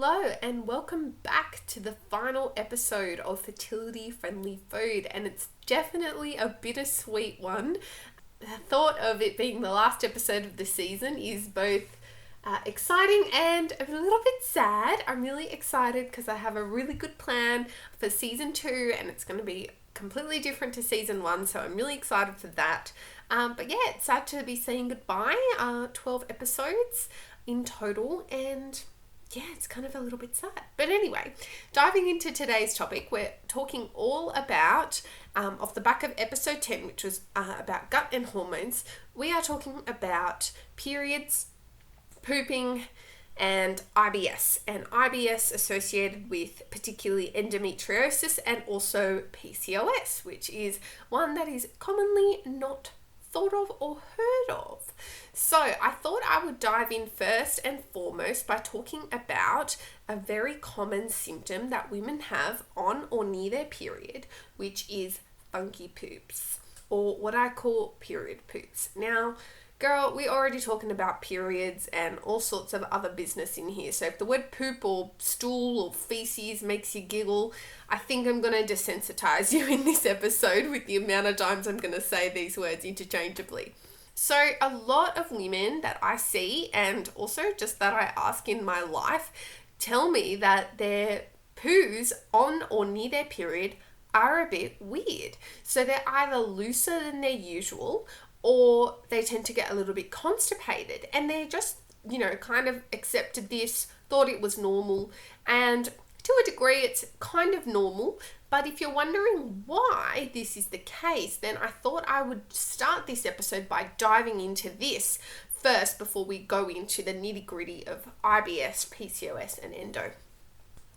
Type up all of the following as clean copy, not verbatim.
Hello and welcome back to the final episode of Fertility Friendly Food, and it's definitely a bittersweet one. The thought of it being the last episode of the season is both exciting and a little bit sad. I'm really excited because I have a really good plan for season 2 and it's going to be completely different to season 1, so I'm really excited for that. But yeah, it's sad to be saying goodbye. 12 episodes in total, and yeah, it's kind of a little bit sad. But anyway, diving into today's topic, we're talking all about, off the back of episode 10, which was about gut and hormones, we are talking about periods, pooping, and IBS. And IBS associated with particularly endometriosis and also PCOS, which is one that is commonly not thought of or heard of. So I thought I would dive in first and foremost by talking about a very common symptom that women have on or near their period, which is funky poops, or what I call period poops. Now, girl, we're already talking about periods and all sorts of other business in here. So if the word poop or stool or feces makes you giggle, I think I'm going to desensitize you in this episode with the amount of times I'm going to say these words interchangeably. So a lot of women that I see, and also just that I ask in my life, tell me that their poos on or near their period are a bit weird. So they're either looser than their usual, or they tend to get a little bit constipated, and they're just, kind of accepted this, thought it was normal, and to a degree it's kind of normal. But if you're wondering why this is the case, then I thought I would start this episode by diving into this first before we go into the nitty-gritty of IBS, PCOS, and endo.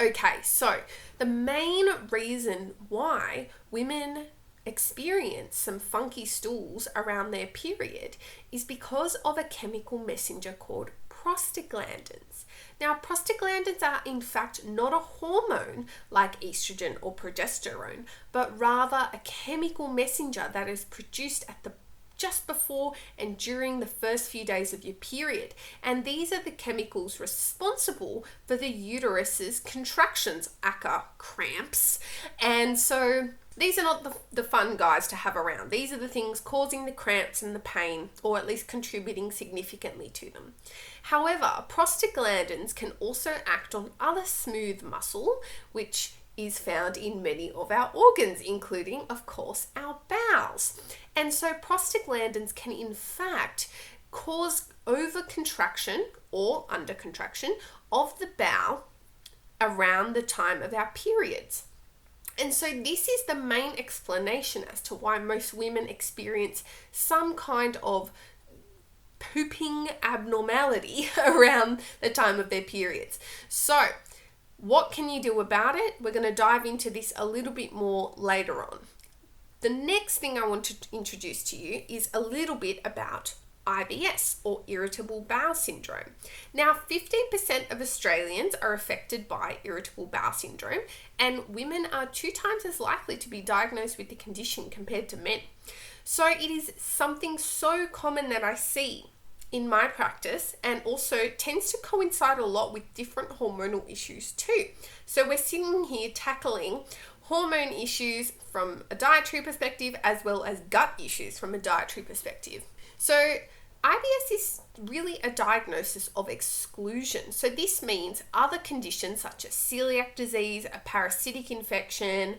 Okay, so the main reason why women experience some funky stools around their period is because of a chemical messenger called prostaglandins. Now, prostaglandins are in fact not a hormone like estrogen or progesterone, but rather a chemical messenger that is produced at the just before and during the first few days of your period. And these are the chemicals responsible for the uterus's contractions, aka cramps. And so these are not the fun guys to have around. These are the things causing the cramps and the pain, or at least contributing significantly to them. However, prostaglandins can also act on other smooth muscle, which is found in many of our organs, including, of course, our bowels. And so prostaglandins can in fact cause overcontraction or undercontraction of the bowel around the time of our periods. And so this is the main explanation as to why most women experience some kind of pooping abnormality around the time of their periods. So what can you do about it? We're going to dive into this a little bit more later on. The next thing I want to introduce to you is a little bit about IBS, or Irritable Bowel Syndrome. Now, 15% of Australians are affected by Irritable Bowel Syndrome, and women are 2 times as likely to be diagnosed with the condition compared to men. So it is something so common that I see in my practice, and also tends to coincide a lot with different hormonal issues too. So we're sitting here tackling hormone issues from a dietary perspective, as well as gut issues from a dietary perspective. So IBS is really a diagnosis of exclusion. So this means other conditions such as celiac disease, a parasitic infection,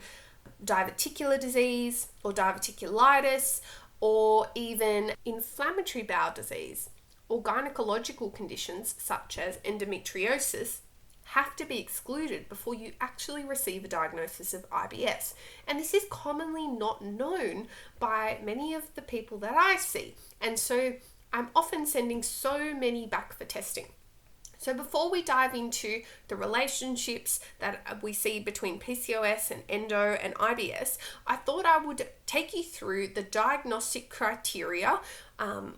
diverticular disease or diverticulitis, or even inflammatory bowel disease, or gynecological conditions such as endometriosis have to be excluded before you actually receive a diagnosis of IBS. And this is commonly not known by many of the people that I see. And so I'm often sending so many back for testing. So before we dive into the relationships that we see between PCOS and endo and IBS, I thought I would take you through the diagnostic criteria,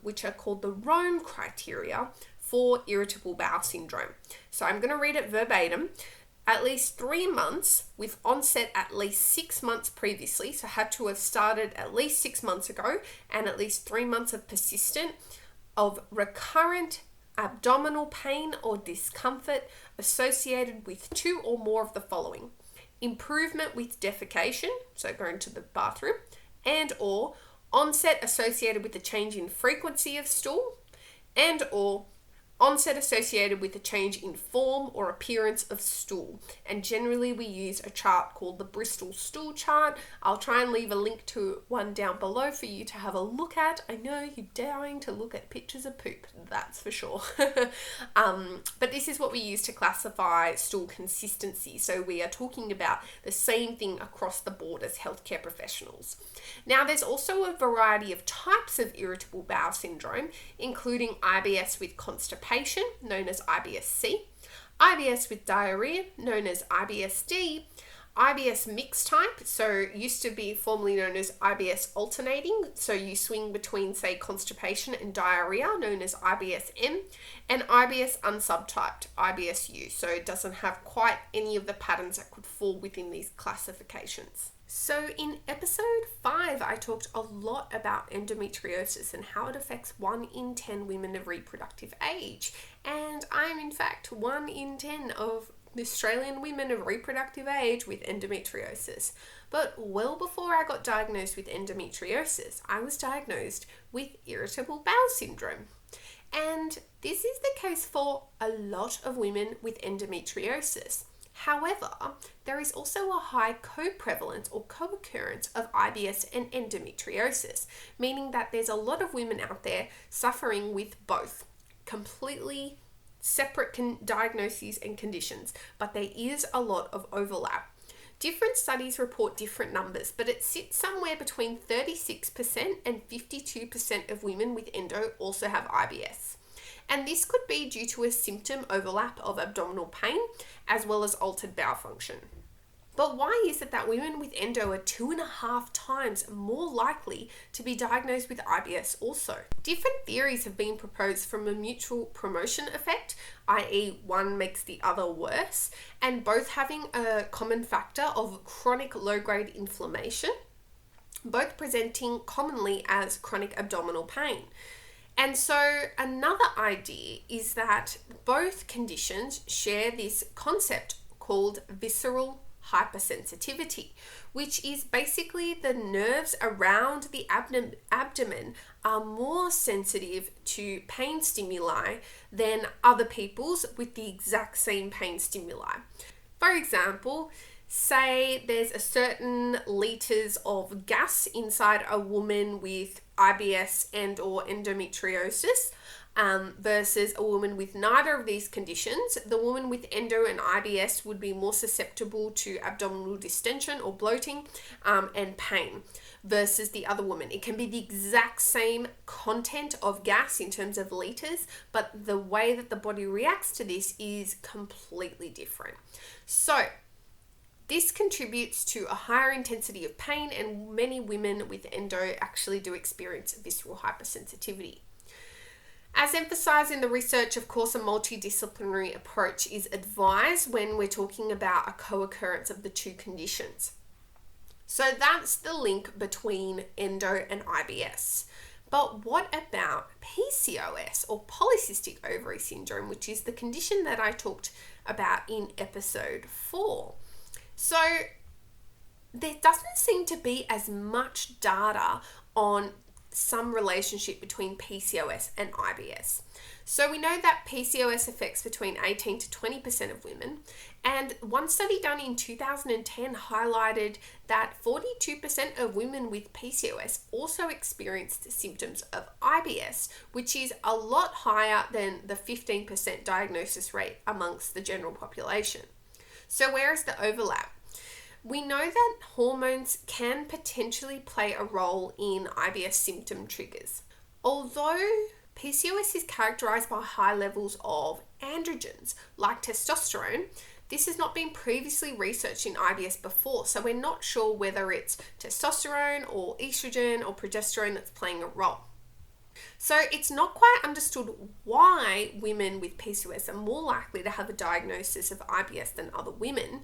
which are called the Rome criteria for irritable bowel syndrome. So I'm going to read it verbatim. At least 3 months with onset at least 6 months previously, so had to have started at least 6 months ago, and at least 3 months of persistent, of recurrent abdominal pain or discomfort associated with 2 or more of the following: improvement with defecation, so going to the bathroom, and or onset associated with a change in frequency of stool, and or onset associated with a change in form or appearance of stool. And generally we use a chart called the Bristol stool chart. I'll try and leave a link to one down below for you to have a look at. I know you're dying to look at pictures of poop, that's for sure. But this is what we use to classify stool consistency. So we are talking about the same thing across the board as healthcare professionals. Now there's also a variety of types of irritable bowel syndrome, including IBS with constipation, known as IBS-C, IBS with diarrhea, known as IBS-D, IBS mixed type, so used to be formerly known as IBS alternating, so you swing between, say, constipation and diarrhea, known as IBS-M, and IBS unsubtyped, IBS-U, so it doesn't have quite any of the patterns that could fall within these classifications. So in episode 5, I talked a lot about endometriosis and how it affects 1 in 10 women of reproductive age. And I'm in fact 1 in 10 of Australian women of reproductive age with endometriosis. But well before I got diagnosed with endometriosis, I was diagnosed with irritable bowel syndrome. And this is the case for a lot of women with endometriosis. However, there is also a high co-prevalence or co-occurrence of IBS and endometriosis, meaning that there's a lot of women out there suffering with both, completely separate diagnoses and conditions, but there is a lot of overlap. Different studies report different numbers, but it sits somewhere between 36% and 52% of women with endo also have IBS. And this could be due to a symptom overlap of abdominal pain as well as altered bowel function. But why is it that women with endo are 2.5 times more likely to be diagnosed with IBS also? Different theories have been proposed from a mutual promotion effect, i.e. one makes the other worse, and both having a common factor of chronic low-grade inflammation, both presenting commonly as chronic abdominal pain. And so another idea is that both conditions share this concept called visceral hypersensitivity, which is basically the nerves around the abdomen are more sensitive to pain stimuli than other people's with the exact same pain stimuli. For example, say there's a certain liters of gas inside a woman with IBS and or endometriosis versus a woman with neither of these conditions. The woman with endo and IBS would be more susceptible to abdominal distension or bloating and pain versus the other woman. It can be the exact same content of gas in terms of liters, but the way that the body reacts to this is completely different. So this contributes to a higher intensity of pain, and many women with endo actually do experience visceral hypersensitivity. As emphasized in the research, of course, a multidisciplinary approach is advised when we're talking about a co-occurrence of the two conditions. So that's the link between endo and IBS. But what about PCOS or polycystic ovary syndrome, which is the condition that I talked about in episode 4? So there doesn't seem to be as much data on some relationship between PCOS and IBS. So we know that PCOS affects between 18 to 20% of women, and one study done in 2010 highlighted that 42% of women with PCOS also experienced symptoms of IBS, which is a lot higher than the 15% diagnosis rate amongst the general population. So where is the overlap? We know that hormones can potentially play a role in IBS symptom triggers. Although PCOS is characterized by high levels of androgens like testosterone, this has not been previously researched in IBS before, so we're not sure whether it's testosterone or estrogen or progesterone that's playing a role. So it's not quite understood why women with PCOS are more likely to have a diagnosis of IBS than other women.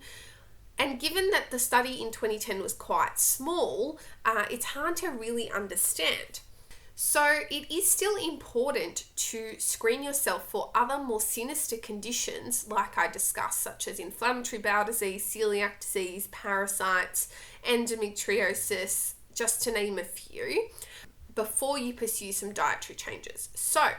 And given that the study in 2010 was quite small, it's hard to really understand. So it is still important to screen yourself for other more sinister conditions like I discussed, such as inflammatory bowel disease, celiac disease, parasites, endometriosis, just to name a few, before you pursue some dietary changes. So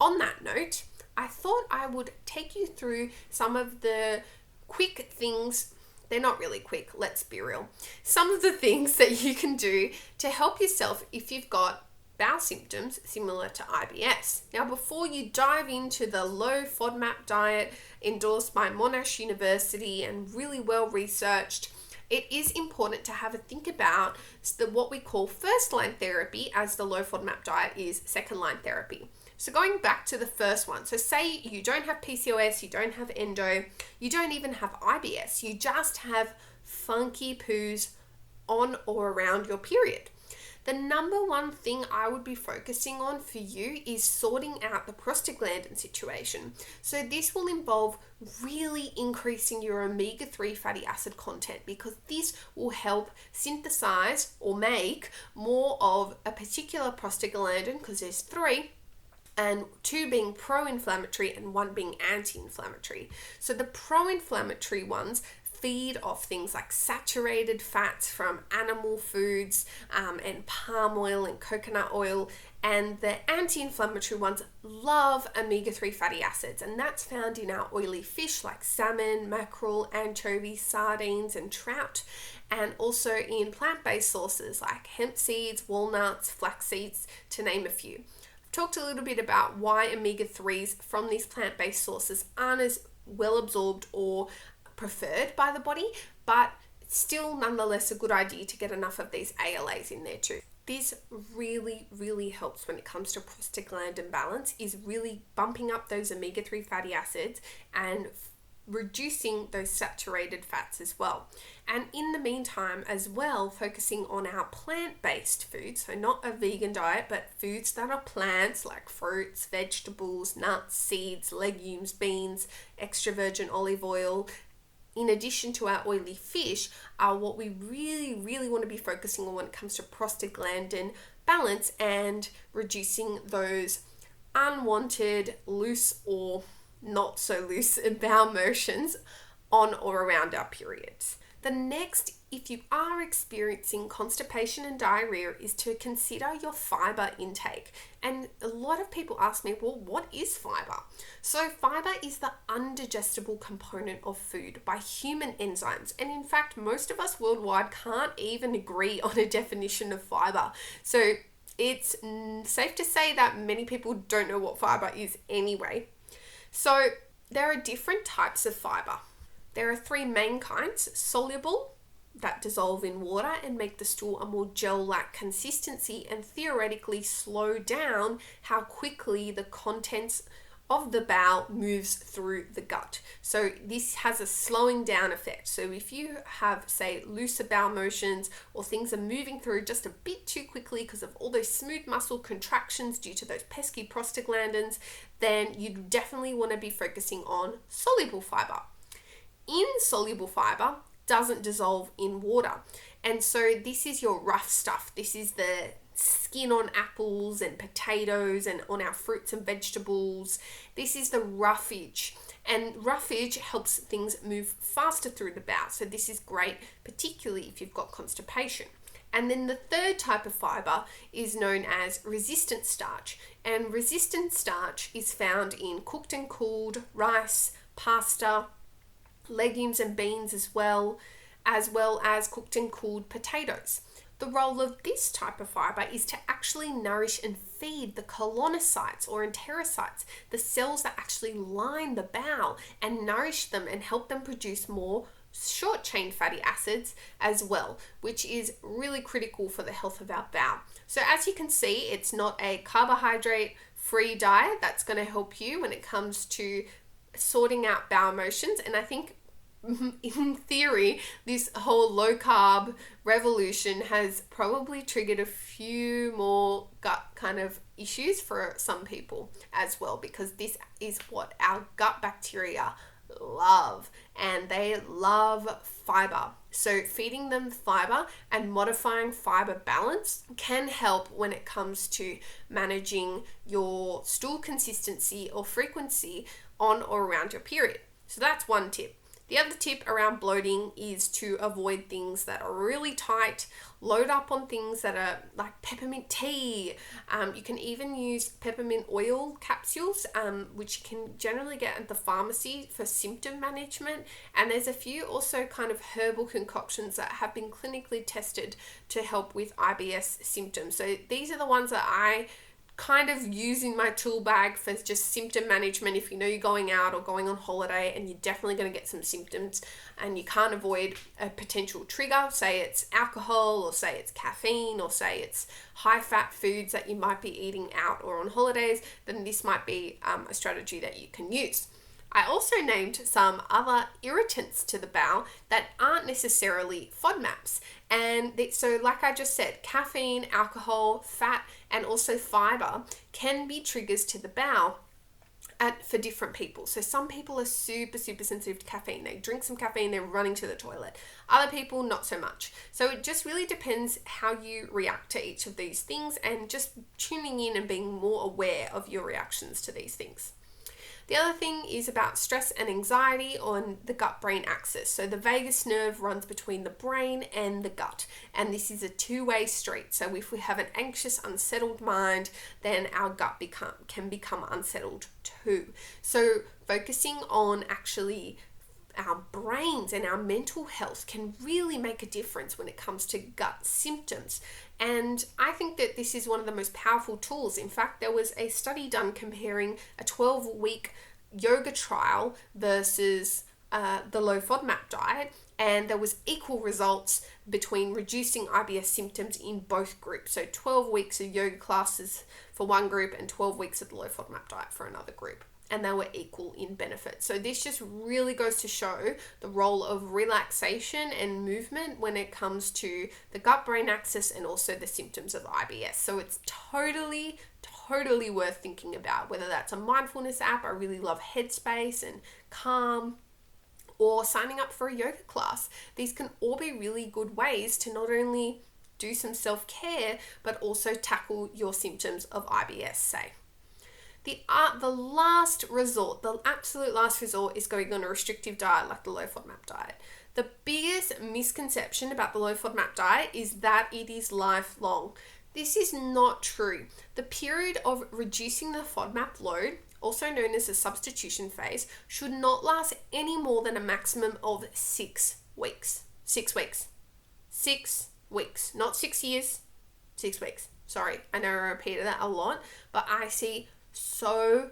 on that note, I thought I would take you through some of the quick things. They're not really quick, let's be real. Some of the things that you can do to help yourself if you've got bowel symptoms similar to IBS. Now, before you dive into the low FODMAP diet endorsed by Monash University and really well researched, it is important to have a think about what we call first line therapy, as the low FODMAP diet is second line therapy. So going back to the first one, so say you don't have PCOS, you don't have endo, you don't even have IBS, you just have funky poos on or around your period. The number one thing I would be focusing on for you is sorting out the prostaglandin situation. So this will involve really increasing your omega-3 fatty acid content, because this will help synthesize or make more of a particular prostaglandin, because there's 3, and 2 being pro-inflammatory and 1 being anti-inflammatory. So the pro-inflammatory ones feed off things like saturated fats from animal foods and palm oil and coconut oil, and the anti-inflammatory ones love omega-3 fatty acids, and that's found in our oily fish like salmon, mackerel, anchovies, sardines and trout, and also in plant-based sources like hemp seeds, walnuts, flax seeds, to name a few. I've talked a little bit about why omega-3s from these plant-based sources aren't as well absorbed or preferred by the body, but still nonetheless a good idea to get enough of these ALAs in there too. This really helps when it comes to prostaglandin balance, is really bumping up those omega-3 fatty acids and reducing those saturated fats as well. And in the meantime as well, focusing on our plant-based foods, so not a vegan diet, but foods that are plants like fruits, vegetables, nuts, seeds, legumes, beans, extra virgin olive oil, in addition to our oily fish, are what we really want to be focusing on when it comes to prostaglandin balance and reducing those unwanted, loose or not so loose bowel motions on or around our periods. The next, if you are experiencing constipation and diarrhea, is to consider your fiber intake. And a lot of people ask me, well, what is fiber? So fiber is the undigestible component of food by human enzymes. And in fact, most of us worldwide can't even agree on a definition of fiber. So it's safe to say that many people don't know what fiber is anyway. So there are different types of fiber. There are 3 main kinds: soluble, that dissolve in water and make the stool a more gel-like consistency and theoretically slow down how quickly the contents of the bowel moves through the gut. So this has a slowing down effect. So if you have, say, looser bowel motions, or things are moving through just a bit too quickly because of all those smooth muscle contractions due to those pesky prostaglandins, then you definitely want to be focusing on soluble fiber. Insoluble fiber doesn't dissolve in water. And so this is your rough stuff. This is the skin on apples and potatoes and on our fruits and vegetables. This is the roughage. And roughage helps things move faster through the bowel. So this is great, particularly if you've got constipation. And then the third type of fiber is known as resistant starch. And resistant starch is found in cooked and cooled rice, pasta, legumes and beans as well as cooked and cooled potatoes. The role of this type of fiber is to actually nourish and feed the colonocytes or enterocytes, the cells that actually line the bowel, and nourish them and help them produce more short chain fatty acids as well, which is really critical for the health of our bowel. So as you can see, it's not a carbohydrate free diet that's going to help you when it comes to sorting out bowel motions. And I think in theory, this whole low carb revolution has probably triggered a few more gut kind of issues for some people as well, because this is what our gut bacteria love. and they love fiber. So feeding them fiber and modifying fiber balance can help when it comes to managing your stool consistency or frequency on or around your period. So that's one tip. The other tip around bloating is to avoid things that are really tight. Load up on things that are like peppermint tea. You can even use peppermint oil capsules, which you can generally get at the pharmacy for symptom management. And there's a few also kind of herbal concoctions that have been clinically tested to help with IBS symptoms. So these are the ones that I kind of use in my tool bag for just symptom management. If you know you're going out or going on holiday and you're definitely going to get some symptoms and you can't avoid a potential trigger, say it's alcohol or say it's caffeine or say it's high fat foods that you might be eating out or on holidays, then this might be a strategy that you can use. I also named some other irritants to the bowel that aren't necessarily FODMAPs. And so like I just said, caffeine, alcohol, fat, and also fiber can be triggers to the bowel for different people. So some people are super sensitive to caffeine. They drink some caffeine, they're running to the toilet. Other people, not so much. So it just really depends how you react to each of these things and just tuning in and being more aware of your reactions to these things. The other thing is about stress and anxiety on the gut-brain axis. So the vagus nerve runs between the brain and the gut, and this is a two-way street. So if we have an anxious, unsettled mind, then our gut can become unsettled too. So focusing on actually our brains and our mental health can really make a difference when it comes to gut symptoms. And I think that this is one of the most powerful tools. In fact, there was a study done comparing a 12-week yoga trial versus the low FODMAP diet, and there was equal results between reducing IBS symptoms in both groups. So 12 weeks of yoga classes for one group and 12 weeks of the low FODMAP diet for another group. And they were equal in benefit. So this just really goes to show the role of relaxation and movement when it comes to the gut-brain axis and also the symptoms of IBS. So it's totally worth thinking about, whether that's a mindfulness app. I really love Headspace and Calm, or signing up for a yoga class. These can all be really good ways to not only do some self-care, but also tackle your symptoms of IBS, say. The last resort, the absolute last resort, is going on a restrictive diet like the low FODMAP diet. The biggest misconception about the low FODMAP diet is that it is lifelong. This is not true. The period of reducing the FODMAP load, also known as the substitution phase, should not last any more than a maximum of 6 weeks. 6 weeks. 6 weeks. Not 6 years. 6 weeks. Sorry, I know I repeated that a lot, but I see so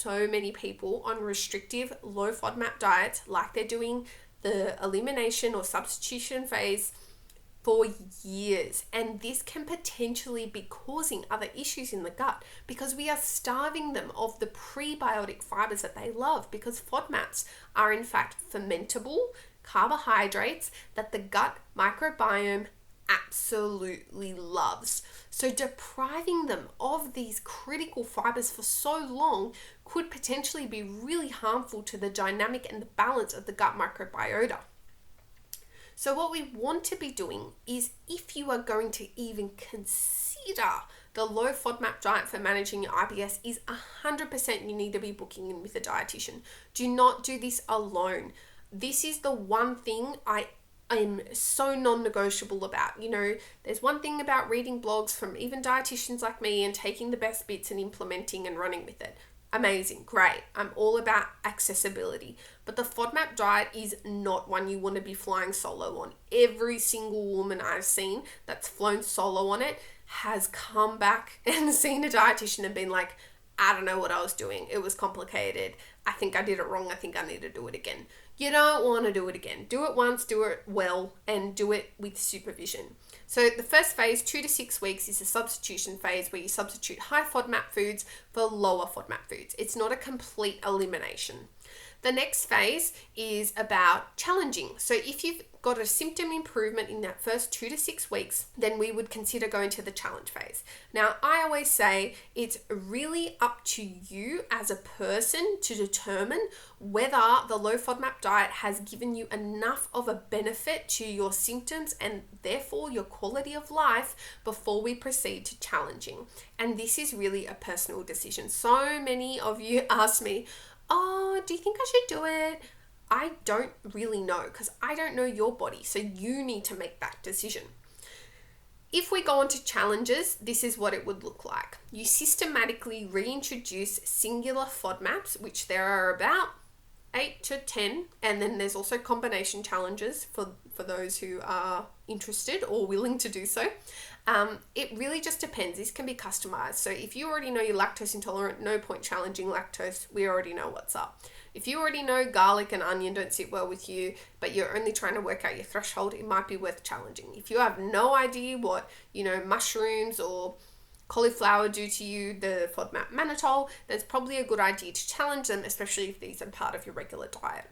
many people on restrictive low FODMAP diets like they're doing the elimination or substitution phase for years, and this can potentially be causing other issues in the gut because we are starving them of the prebiotic fibers that they love, because FODMAPs are in fact fermentable carbohydrates that the gut microbiome absolutely loves. So depriving them of these critical fibers for so long could potentially be really harmful to the dynamic and the balance of the gut microbiota. So what we want to be doing is, if you are going to even consider the low FODMAP diet for managing your IBS, is 100% you need to be booking in with a dietitian. Do not do this alone. This is the one thing I'm so non-negotiable about. You know, there's one thing about reading blogs from even dietitians like me and taking the best bits and implementing and running with it. Amazing, great. I'm all about accessibility. But the FODMAP diet is not one you want to be flying solo on. Every single woman I've seen that's flown solo on it has come back and seen a dietitian and been like, I don't know what I was doing. It was complicated. I think I did it wrong. I think I need to do it again. You don't want to do it again. Do it once, do it well, and do it with supervision. So the first phase, 2 to 6 weeks, is a substitution phase where you substitute high FODMAP foods for lower FODMAP foods. It's not a complete elimination. The next phase is about challenging. So if you've got a symptom improvement in that first 2 to 6 weeks, then we would consider going to the challenge phase. Now, I always say it's really up to you as a person to determine whether the low FODMAP diet has given you enough of a benefit to your symptoms and therefore your quality of life before we proceed to challenging. And this is really a personal decision. So many of you ask me, oh, do you think I should do it? I don't really know because I don't know your body. So you need to make that decision. If we go on to challenges, this is what it would look like. You systematically reintroduce singular FODMAPs, which there are about 8 to 10, and then there's also combination challenges for those who are interested or willing to do so. It really just depends. This can be customized. So if you already know you're lactose intolerant, no point challenging lactose. We already know what's up. If you already know garlic and onion don't sit well with you, but you're only trying to work out your threshold, it might be worth challenging. If you have no idea what, mushrooms or cauliflower do to you, the FODMAP mannitol, then it's probably a good idea to challenge them, especially if these are part of your regular diet.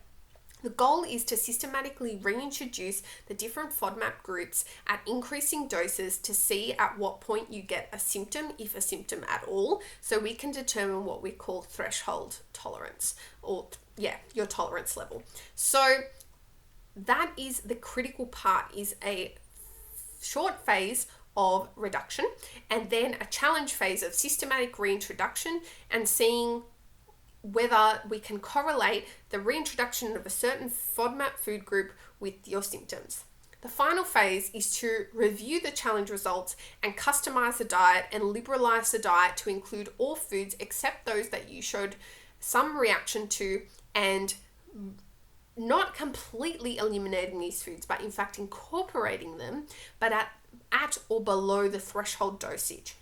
The goal is to systematically reintroduce the different FODMAP groups at increasing doses to see at what point you get a symptom, if a symptom at all, so we can determine what we call threshold tolerance, or your tolerance level. So that is the critical part, is a short phase of reduction and then a challenge phase of systematic reintroduction and seeing whether we can correlate the reintroduction of a certain FODMAP food group with your symptoms. The final phase is to review the challenge results and customize the diet and liberalize the diet to include all foods except those that you showed some reaction to, and not completely eliminating these foods, but in fact incorporating them, but at or below the threshold dosage.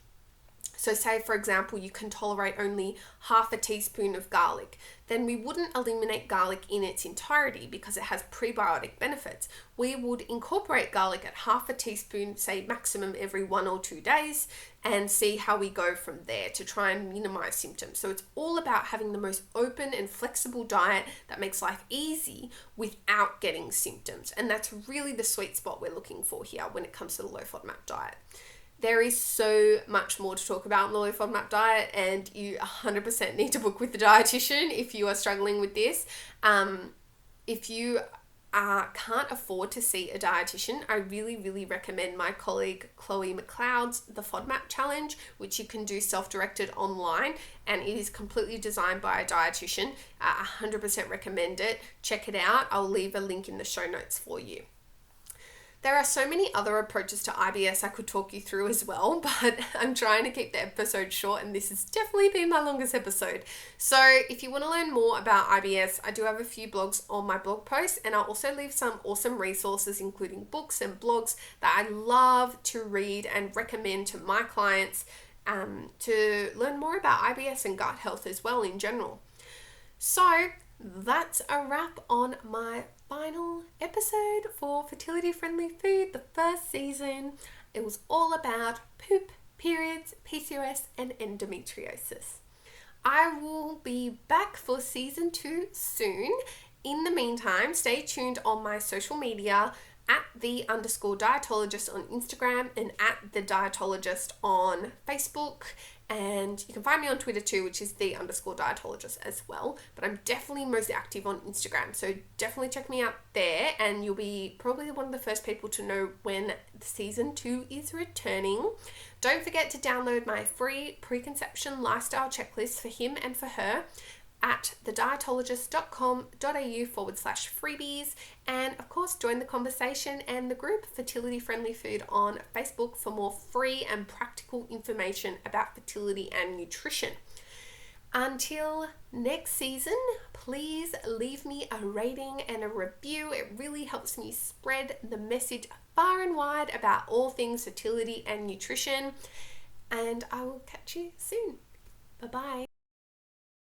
So say, for example, you can tolerate only half a teaspoon of garlic, then we wouldn't eliminate garlic in its entirety because it has prebiotic benefits. We would incorporate garlic at half a teaspoon, say maximum every 1 or 2 days, and see how we go from there to try and minimize symptoms. So it's all about having the most open and flexible diet that makes life easy without getting symptoms. And that's really the sweet spot we're looking for here when it comes to the low FODMAP diet. There is so much more to talk about in the low FODMAP diet, and you 100% need to book with the dietitian if you are struggling with this. If you can't afford to see a dietitian, I really, really recommend my colleague Chloe McLeod's The FODMAP Challenge, which you can do self-directed online, and it is completely designed by a dietitian. 100% recommend it. Check it out. I'll leave a link in the show notes for you. There are so many other approaches to IBS I could talk you through as well, but I'm trying to keep the episode short, and this has definitely been my longest episode. So if you want to learn more about IBS, I do have a few blogs on my blog post, and I'll also leave some awesome resources, including books and blogs that I love to read and recommend to my clients to learn more about IBS and gut health as well in general. So that's a wrap on my final episode for Fertility Friendly Food, the first season. It was all about poop, periods, PCOS, and endometriosis. I will be back for season 2 soon. In the meantime, stay tuned on my social media at @the_dietologist on Instagram and at the Dietologist on Facebook. And you can find me on Twitter too, which is @the_dietologist as well. But I'm definitely most active on Instagram. So definitely check me out there, and you'll be probably one of the first people to know when season 2 is returning. Don't forget to download my free preconception lifestyle checklist for him and for her at thedietologist.com.au/freebies. And of course, join the conversation and the group Fertility Friendly Food on Facebook for more free and practical information about fertility and nutrition. Until next season, please leave me a rating and a review. It really helps me spread the message far and wide about all things fertility and nutrition. And I will catch you soon. Bye-bye.